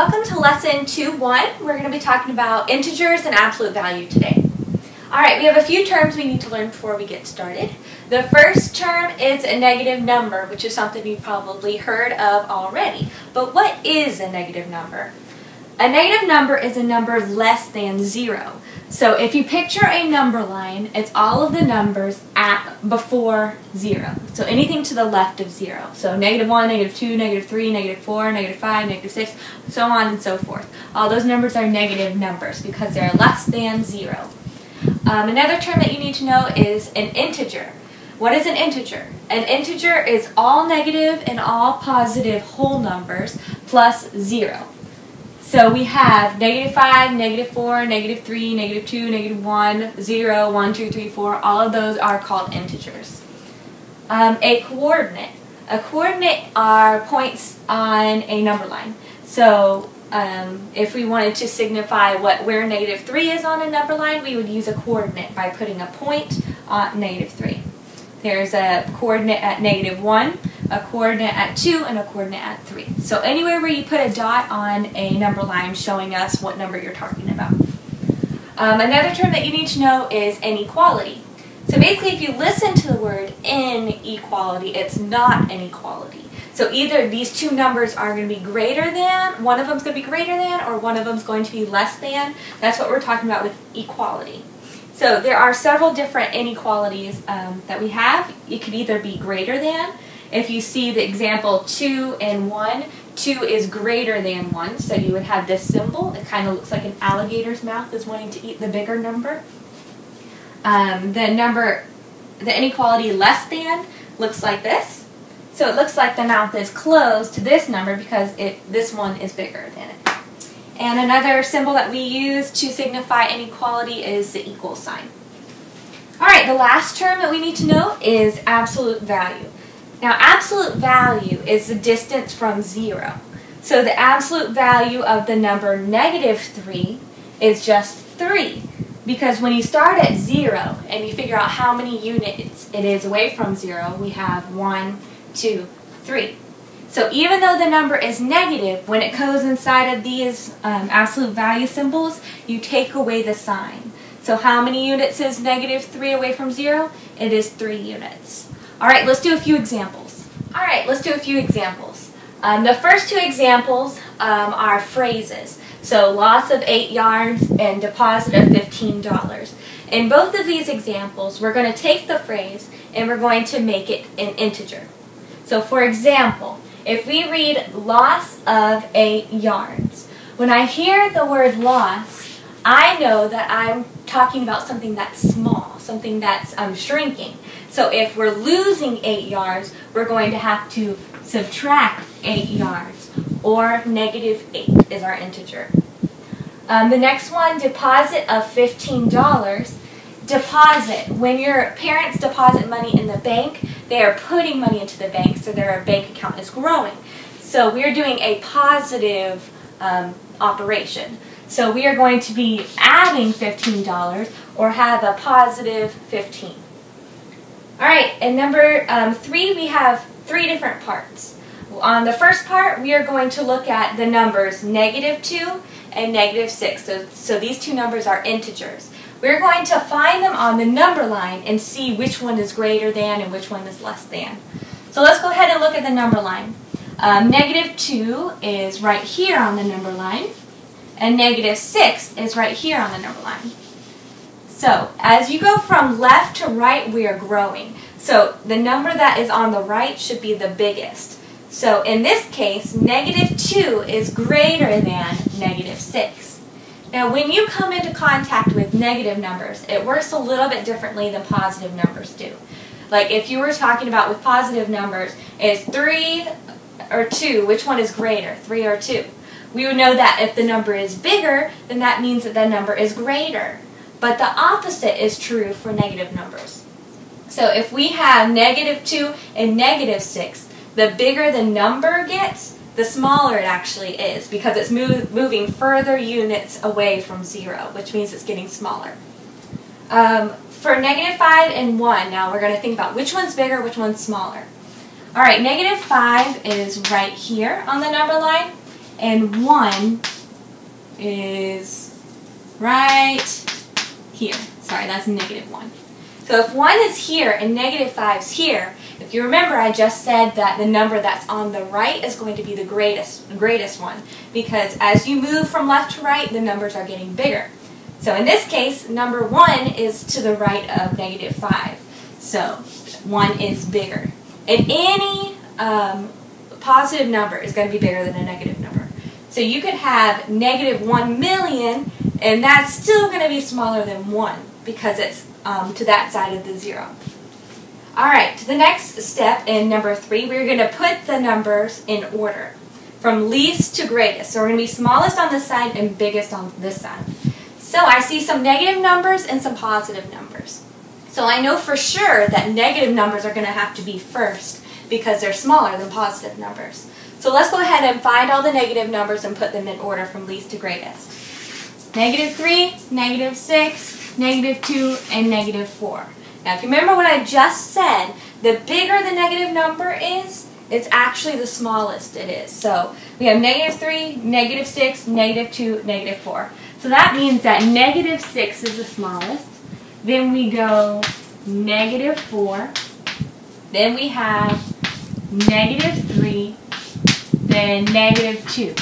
Welcome to lesson 2.1. We're going to be talking about integers and absolute value today. Alright, we have a few terms we need to learn before we get started. The first term is a negative number, which is something you've probably heard of already. But what is a negative number? A negative number is a number less than 0. So if you picture a number line, it's all of the numbers before 0. So anything to the left of 0. So -1, -2, -3, -4, -5, -6, so on and so forth. All those numbers are negative numbers because they're less than 0. Another term that you need to know is an integer. What is an integer? An integer is all negative and all positive whole numbers plus 0. So we have -5, -4, -3, -2, -1, 0, 1, 2, 3, 4. All of those are called integers. A coordinate. A coordinate are points on a number line. So if we wanted to signify where -3 is on a number line, we would use a coordinate by putting a point on -3. There's a coordinate at -1, a coordinate at 2, and a coordinate at 3. So anywhere where you put a dot on a number line showing us what number you're talking about. Another term that you need to know is inequality. So basically if you listen to the word inequality, it's not inequality. So either these two numbers are going to be greater than, one of them is going to be greater than, or one of them is going to be less than. That's what we're talking about with equality. So there are several different inequalities that we have. It could either be greater than. If you see the example 2 and 1, 2 is greater than 1, so you would have this symbol. It kind of looks like an alligator's mouth is wanting to eat the bigger number. The inequality less than looks like this. So it looks like the mouth is closed to this number because this one is bigger than it. And another symbol that we use to signify inequality is the equal sign. Alright, the last term that we need to know is absolute value. Now, absolute value is the distance from 0. So the absolute value of the number -3 is just 3. Because when you start at 0 and you figure out how many units it is away from 0, we have 1, 2, 3. So even though the number is negative, when it goes inside of these absolute value symbols, you take away the sign. So how many units is -3 away from 0? It is 3 units. Alright, let's do a few examples. The first two examples are phrases. So loss of 8 yards and deposit of $15. In both of these examples, we're going to take the phrase and we're going to make it an integer. So for example, if we read loss of 8 yards, when I hear the word loss, I know that I'm talking about something that's small, something that's shrinking. So if we're losing 8 yards, we're going to have to subtract 8 yards, or -8 is our integer. The next one, deposit of $15. Deposit. When your parents deposit money in the bank, they are putting money into the bank, so their bank account is growing. So we're doing a positive operation. So we are going to be adding $15 or have a positive 15. Alright, and number 3, we have 3 different parts. On the first part, we are going to look at the numbers -2 and -6. So these two numbers are integers. We're going to find them on the number line and see which one is greater than and which one is less than. So let's go ahead and look at the number line. -2 is right here on the number line, and -6 is right here on the number line. So as you go from left to right, we are growing. So the number that is on the right should be the biggest. So in this case, -2 is greater than -6. Now when you come into contact with negative numbers, it works a little bit differently than positive numbers do. Like if you were talking about with positive numbers, is 3 or 2, which one is greater, 3 or 2? We would know that if the number is bigger, then that means that the number is greater. But the opposite is true for negative numbers. So if we have -2 and -6, the bigger the number gets, the smaller it actually is because it's moving further units away from 0, which means it's getting smaller. For -5 and 1, now we're going to think about which one's bigger, which one's smaller. Alright, -5 is right here on the number line, and 1 is right here. Sorry, that's negative 1. So if 1 is here and negative 5 is here, if you remember, I just said that the number that's on the right is going to be the greatest one, because as you move from left to right, the numbers are getting bigger. So in this case, number 1 is to the right of negative 5. So 1 is bigger. And any positive number is going to be bigger than a negative number. So you could have negative 1 million, and that's still going to be smaller than 1 because it's to that side of the 0. Alright, to the next step in number 3, we're going to put the numbers in order from least to greatest. So we're going to be smallest on this side and biggest on this side. So I see some negative numbers and some positive numbers. So I know for sure that negative numbers are going to have to be first because they're smaller than positive numbers. So let's go ahead and find all the negative numbers and put them in order from least to greatest. Negative 3, negative 6, negative 2, and negative 4. Now, if you remember what I just said, the bigger the negative number is, it's actually the smallest it is. So we have negative 3, negative 6, negative 2, negative 4. So that means that negative 6 is the smallest. Then we go negative 4. Then we have negative 3. Then negative 2.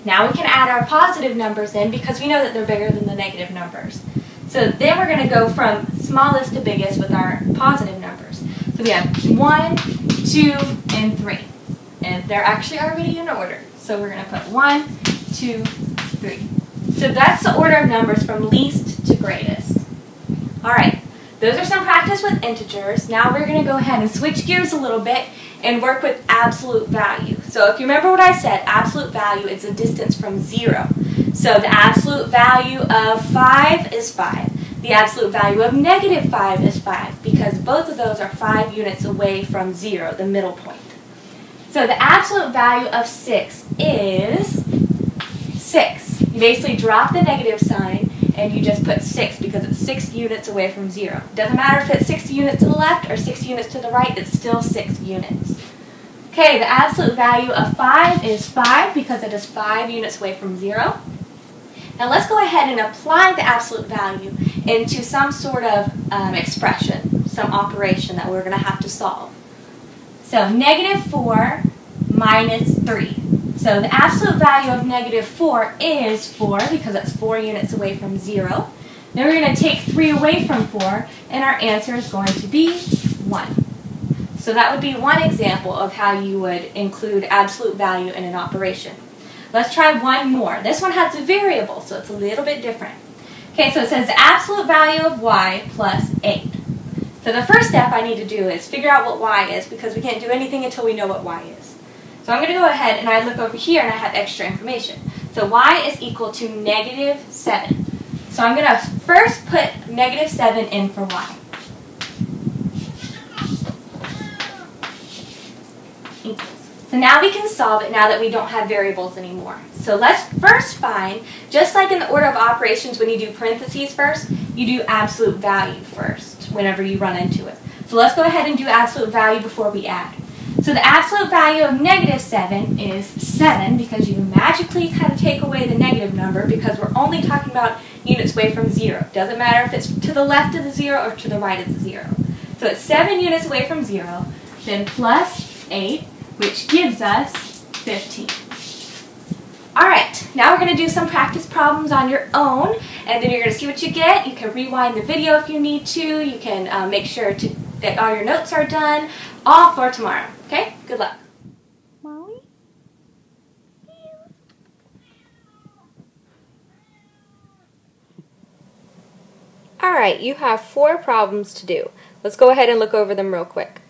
Now we can add our positive numbers in because we know that they're bigger than the negative numbers. So then we're going to go from smallest to biggest with our positive numbers. So we have 1, 2, and 3. And they're actually already in order. So we're going to put 1, 2, 3. So that's the order of numbers from least to greatest. Alright, those are some practice with integers. Now we're going to go ahead and switch gears a little bit and work with absolute value. So if you remember what I said, absolute value is the distance from 0. So the absolute value of 5 is 5. The absolute value of negative 5 is 5 because both of those are 5 units away from 0, the middle point. So the absolute value of 6 is 6. You basically drop the negative sign and you just put 6 because it's 6 units away from 0. Doesn't matter if it's 6 units to the left or 6 units to the right, it's still 6 units. Okay, the absolute value of 5 is 5 because it is 5 units away from 0. Now let's go ahead and apply the absolute value into some sort of expression, some operation that we're going to have to solve. So negative 4 minus 3. So the absolute value of negative 4 is 4 because it's 4 units away from 0. Then we're going to take 3 away from 4 and our answer is going to be 1. So that would be one example of how you would include absolute value in an operation. Let's try one more. This one has a variable, so it's a little bit different. Okay, so it says the absolute value of y plus 8. So the first step I need to do is figure out what y is because we can't do anything until we know what y is. So I'm going to go ahead and I look over here and I have extra information. So y is equal to negative 7. So I'm going to first put negative 7 in for y. So now we can solve it now that we don't have variables anymore. So let's first find, just like in the order of operations when you do parentheses first, you do absolute value first whenever you run into it. So let's go ahead and do absolute value before we add. So the absolute value of negative 7 is 7 because you magically kind of take away the negative number because we're only talking about units away from 0. Doesn't matter if it's to the left of the 0 or to the right of the 0. So it's 7 units away from 0, then plus 8, which gives us 15. Alright, now we're going to do some practice problems on your own, and then you're going to see what you get. You can rewind the video if you need to. You can make sure that all your notes are done, all for tomorrow. Okay? Good luck. Molly? Alright, you have 4 problems to do. Let's go ahead and look over them real quick.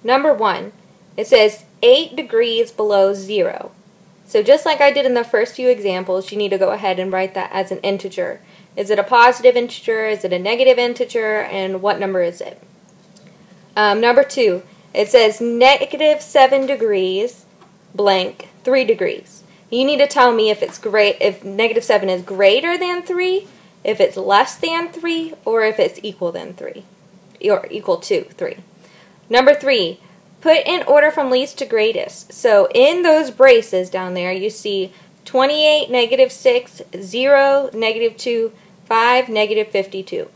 Number 1, it says 8 degrees below 0. So just like I did in the first few examples, you need to go ahead and write that as an integer. Is it a positive integer? Is it a negative integer? And what number is it? Number 2, it says negative 7 degrees blank 3 degrees. You need to tell me if negative 7 is greater than 3, if it's less than 3, or if it's equal than 3, or equal to 3. Number 3, put in order from least to greatest. So in those braces down there, you see 28, negative 6, 0, negative 2, 5, negative 52.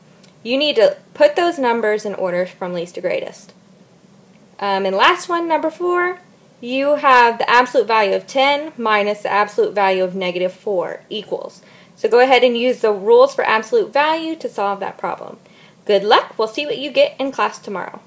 You need to put those numbers in order from least to greatest. And last one, number 4, you have the absolute value of 10 minus the absolute value of negative 4 equals. So go ahead and use the rules for absolute value to solve that problem. Good luck. We'll see what you get in class tomorrow.